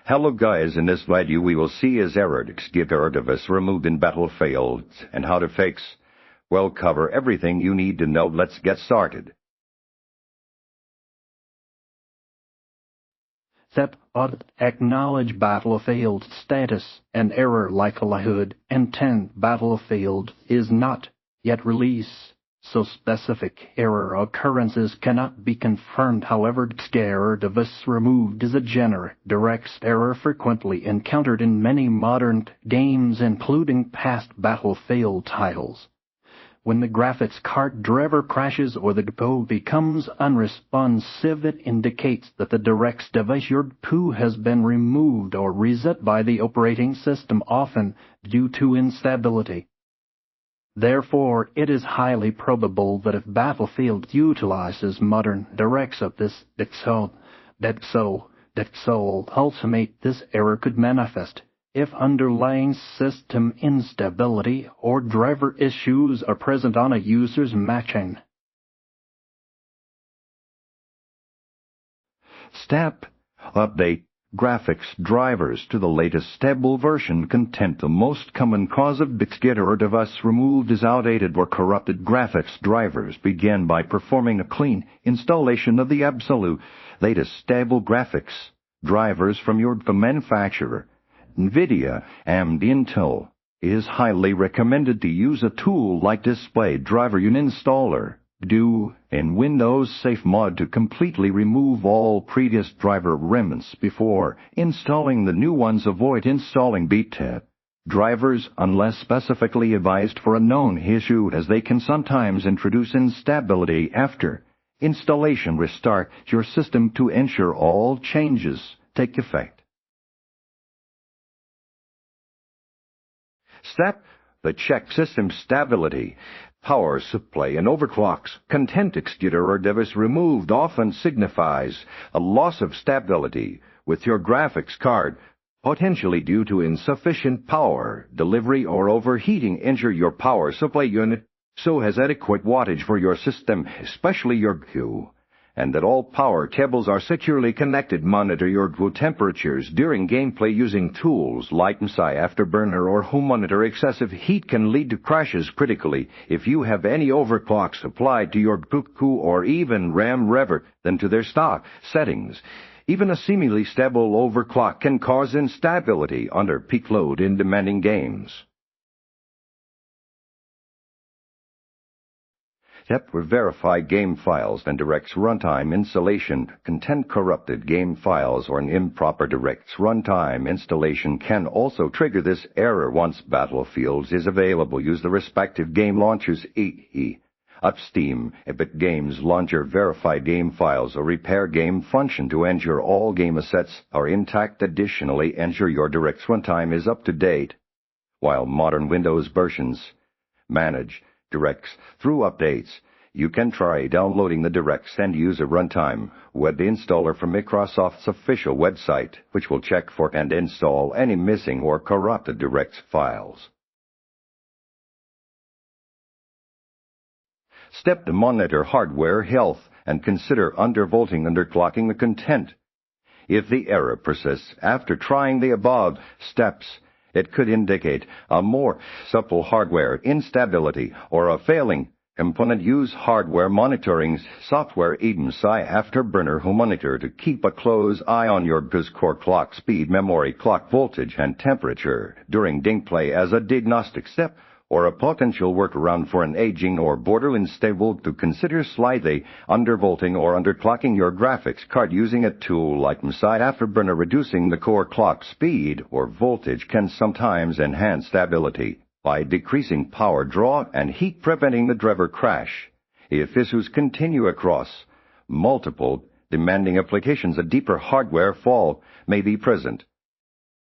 Hello guys, in this video we will see is error DXGI device removed in battlefields and how to fix. We'll cover everything you need to know. Let's get started. Step 1. Acknowledge battlefield status. An error likelihood intent battlefield is not yet released, so specific error occurrences cannot be confirmed. However, DXGI error device removed is a generic DirectX error frequently encountered in many modern games, including past battlefield titles. When the graphics card driver crashes or the GPU becomes unresponsive, it indicates that the DirectX device your GPU has been removed or reset by the operating system, often due to instability. Therefore, it is highly probable that if Battlefield utilizes modern DirectX of this DXGI Ultimate, this error could manifest if underlying system instability or driver issues are present on a user's machine. Step: update graphics drivers to the latest stable version content. The most common cause of DXGI error device removed is outdated or corrupted graphics drivers. Begin by performing a clean installation of the absolute latest stable graphics drivers from your manufacturer. NVIDIA and Intel. It is highly recommended to use a tool like Display Driver Unit Installer. Do in Windows Safe Mod to completely remove all previous driver remnants before installing the new ones. Avoid installing beta drivers unless specifically advised for a known issue, as they can sometimes introduce instability. After installation, restart your system to ensure all changes take effect. Step: the check system stability. Power supply and overclocks content. DXGI error device removed often signifies a loss of stability with your graphics card, potentially due to insufficient power delivery or overheating. Ensure your power supply unit has adequate wattage for your system, especially your GPU, and that all power cables are securely connected. Monitor your GPU temperatures during gameplay using tools like MSI Afterburner or Home Monitor. Excessive heat can lead to crashes. Critically, if you have any overclocks applied to your GPU or even RAM, revert them to their stock settings. Even a seemingly stable overclock can cause instability under peak load in demanding games. Step: verify game files and DirectX runtime installation. Content corrupted game files or an improper DirectX runtime installation can also trigger this error. Once Battlefields is available, use the respective game launchers, e.g. Steam, Epic Games Launcher. Verify game files or repair game function to ensure all game assets are intact. Additionally, ensure your DirectX runtime is up to date. While modern Windows versions manage DirectX through updates, you can try downloading the DirectX end-user runtime web installer from Microsoft's official website, which will check for and install any missing or corrupted DirectX files. Step: to monitor hardware health and consider undervolting, underclocking the content. If the error persists after trying the above steps, it could indicate a more subtle hardware instability or a failing component. Use hardware monitoring software MSI Afterburner Home Monitor to keep a close eye on your GPU's core clock speed, memory clock voltage, and temperature during gameplay as a diagnostic step or a potential workaround for an aging or borderline stable. To consider slightly undervolting or underclocking your graphics card using a tool like MSI Afterburner. Reducing the core clock speed or voltage can sometimes enhance stability by decreasing power draw and heat, preventing the driver crash. If issues continue across multiple demanding applications, a deeper hardware fall may be present.